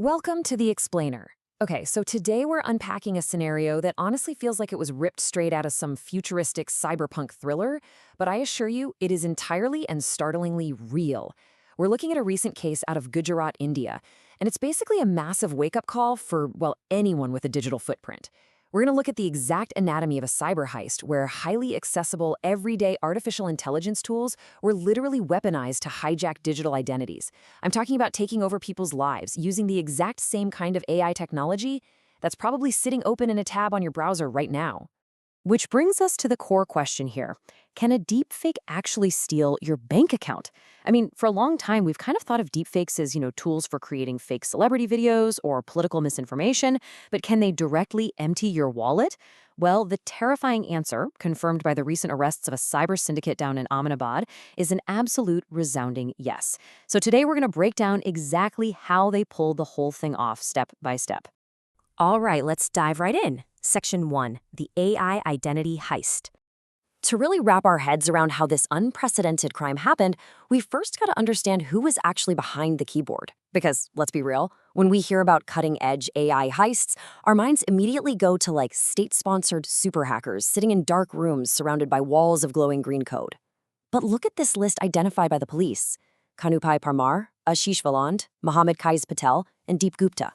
Welcome to The Explainer. Okay, so today we're unpacking a scenario that honestly feels like it was ripped straight out of some futuristic cyberpunk thriller, but I assure you it is entirely and startlingly real. We're looking at a recent case out of Gujarat, India, and it's basically a massive wake-up call for, well, anyone with a digital footprint. We're going to look at the exact anatomy of a cyber heist where highly accessible, everyday artificial intelligence tools were literally weaponized to hijack digital identities. I'm talking about taking over people's lives using the exact same kind of AI technology that's probably sitting open in a tab on your browser right now. Which brings us to the core question here. Can a deepfake actually steal your bank account? I mean, for a long time, we've kind of thought of deepfakes as, tools for creating fake celebrity videos or political misinformation, but can they directly empty your wallet? Well, the terrifying answer, confirmed by the recent arrests of a cyber syndicate down in Ahmedabad, is an absolute resounding yes. So today we're going to break down exactly how they pulled the whole thing off step by step. All right, let's dive right in. Section 1, the AI Identity Heist. To really wrap our heads around how this unprecedented crime happened, we first got to understand who was actually behind the keyboard. Because, let's be real, when we hear about cutting-edge AI heists, our minds immediately go to state-sponsored super hackers sitting in dark rooms surrounded by walls of glowing green code. But look at this list identified by the police. Kanupai Parmar, Ashish Valand, Mohammed Kais Patel, and Deep Gupta.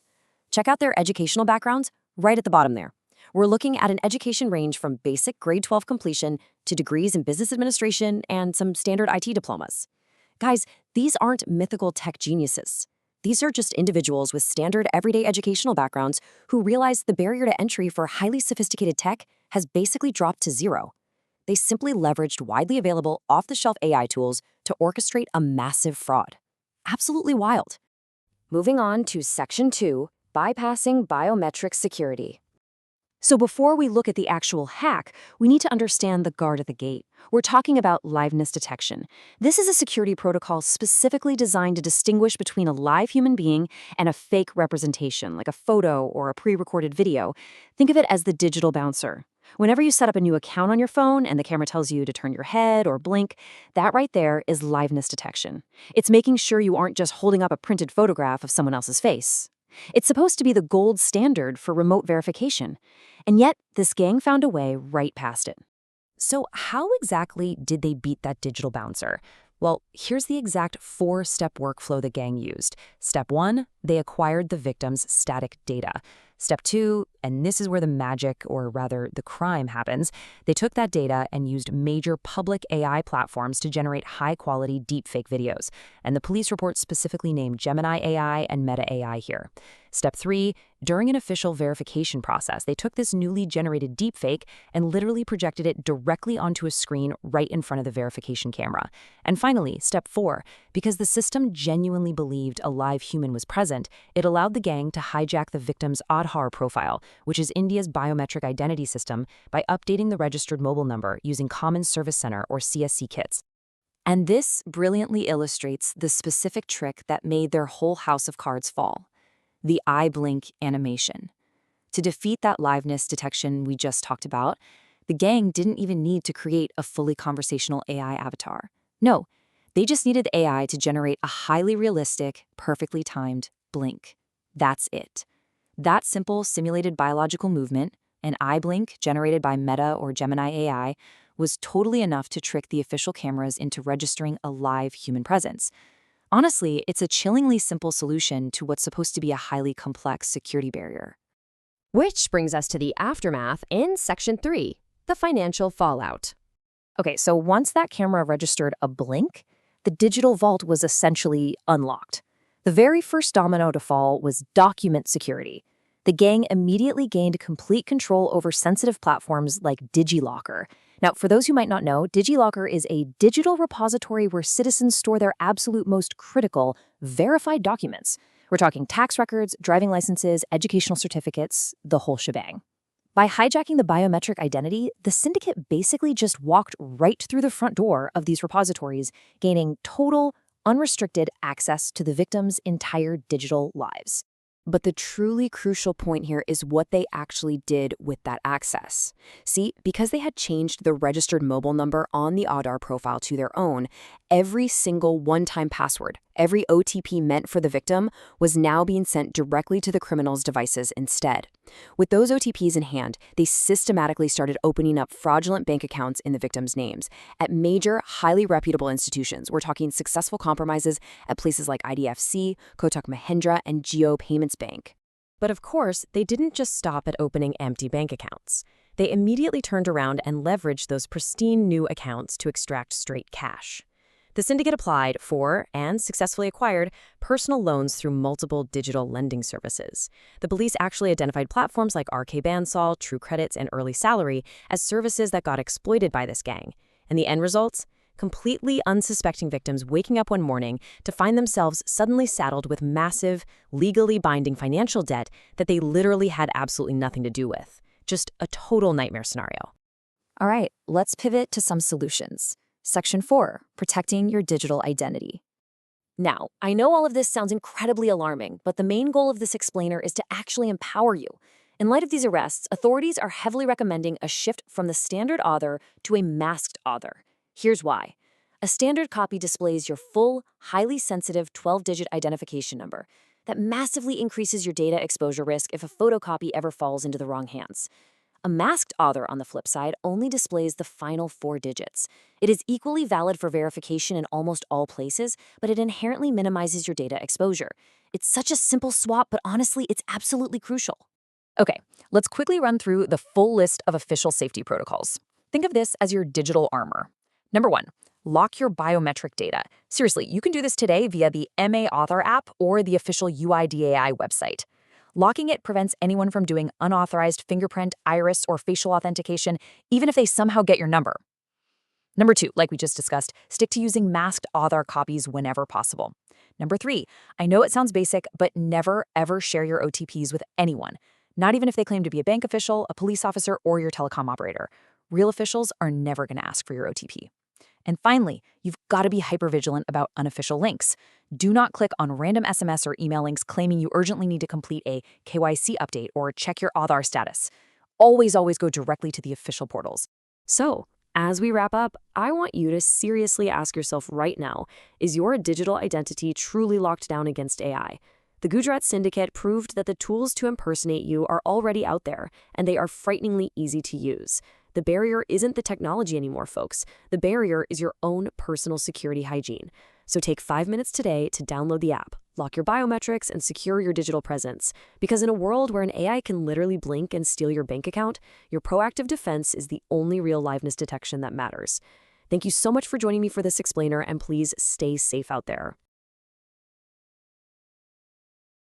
Check out their educational backgrounds right at the bottom there. We're looking at an education range from basic grade 12 completion to degrees in business administration and some standard IT diplomas. Guys, these aren't mythical tech geniuses. These are just individuals with standard everyday educational backgrounds who realize the barrier to entry for highly sophisticated tech has basically dropped to zero. They simply leveraged widely available off-the-shelf AI tools to orchestrate a massive fraud. Absolutely wild. Moving on to Section 2, bypassing biometric security. So before we look at the actual hack, we need to understand the guard at the gate. We're talking about liveness detection. This is a security protocol specifically designed to distinguish between a live human being and a fake representation, like a photo or a pre-recorded video. Think of it as the digital bouncer. Whenever you set up a new account on your phone and the camera tells you to turn your head or blink, that right there is liveness detection. It's making sure you aren't just holding up a printed photograph of someone else's face. It's supposed to be the gold standard for remote verification. And yet, this gang found a way right past it. So how exactly did they beat that digital bouncer? Well, here's the exact 4-step workflow the gang used. Step 1, they acquired the victim's static data. Step 2, and this is where the magic, or rather the crime, happens, they took that data and used major public AI platforms to generate high-quality deepfake videos. And the police report specifically named Gemini AI and Meta AI here. Step 3, during an official verification process, they took this newly generated deepfake and literally projected it directly onto a screen right in front of the verification camera. And finally, Step 4, because the system genuinely believed a live human was present, it allowed the gang to hijack the victim's aadhaar profile, which is India's biometric identity system, by updating the registered mobile number using Common Service Center or CSC kits. And this brilliantly illustrates the specific trick that made their whole house of cards fall: the eye blink animation. To defeat that liveness detection we just talked about, the gang didn't even need to create a fully conversational AI avatar. No, they just needed the AI to generate a highly realistic, perfectly timed blink. That's it. That simple simulated biological movement, an eye blink generated by Meta or Gemini AI, was totally enough to trick the official cameras into registering a live human presence. Honestly, it's a chillingly simple solution to what's supposed to be a highly complex security barrier. Which brings us to the aftermath in Section 3, the financial fallout. Okay, so once that camera registered a blink, the digital vault was essentially unlocked. The very first domino to fall was document security. The gang immediately gained complete control over sensitive platforms like DigiLocker. Now, for those who might not know, DigiLocker is a digital repository where citizens store their absolute most critical, verified documents. We're talking tax records, driving licenses, educational certificates, the whole shebang. By hijacking the biometric identity, the syndicate basically just walked right through the front door of these repositories, gaining total, unrestricted access to the victims' entire digital lives. But the truly crucial point here is what they actually did with that access. See, because they had changed the registered mobile number on the aadhaar profile to their own, every single one-time password, every OTP meant for the victim, was now being sent directly to the criminals' devices instead. With those OTPs in hand, they systematically started opening up fraudulent bank accounts in the victims' names at major, highly reputable institutions. We're talking successful compromises at places like IDFC, Kotak Mahindra, and Jio Payments Bank. But of course, they didn't just stop at opening empty bank accounts. They immediately turned around and leveraged those pristine new accounts to extract straight cash. The syndicate applied for, and successfully acquired, personal loans through multiple digital lending services. The police actually identified platforms like RK Bansal, True Credits, and Early Salary as services that got exploited by this gang. And the end results? Completely unsuspecting victims waking up one morning to find themselves suddenly saddled with massive, legally binding financial debt that they literally had absolutely nothing to do with. Just a total nightmare scenario. All right, let's pivot to some solutions. Section 4, protecting your digital identity. Now, I know all of this sounds incredibly alarming, but the main goal of this explainer is to actually empower you. In light of these arrests, authorities are heavily recommending a shift from the standard aadhaar to a masked aadhaar. Here's why. A standard copy displays your full, highly sensitive 12-digit identification number that massively increases your data exposure risk if a photocopy ever falls into the wrong hands. A masked aadhaar, on the flip side, only displays the final 4 digits. It is equally valid for verification in almost all places, but it inherently minimizes your data exposure. It's such a simple swap, but honestly, it's absolutely crucial. Okay, let's quickly run through the full list of official safety protocols. Think of this as your digital armor. Number 1, lock your biometric data. Seriously, you can do this today via the MA Aadhaar app or the official UIDAI website. Locking it prevents anyone from doing unauthorized fingerprint, iris, or facial authentication, even if they somehow get your number. Number 2, like we just discussed, stick to using masked Aadhaar copies whenever possible. Number 3, I know it sounds basic, but never, ever share your OTPs with anyone, not even if they claim to be a bank official, a police officer, or your telecom operator. Real officials are never going to ask for your OTP. And finally, you've got to be hypervigilant about unofficial links. Do not click on random SMS or email links claiming you urgently need to complete a KYC update or check your Aadhaar status. Always go directly to the official portals. So, as we wrap up, I want you to seriously ask yourself right now, is your digital identity truly locked down against AI? The Gujarat syndicate proved that the tools to impersonate you are already out there, and they are frighteningly easy to use. The barrier isn't the technology anymore, folks. The barrier is your own personal security hygiene. So take 5 minutes today to download the app, lock your biometrics, and secure your digital presence. Because in a world where an AI can literally blink and steal your bank account, your proactive defense is the only real liveness detection that matters. Thank you so much for joining me for this explainer, and please stay safe out there.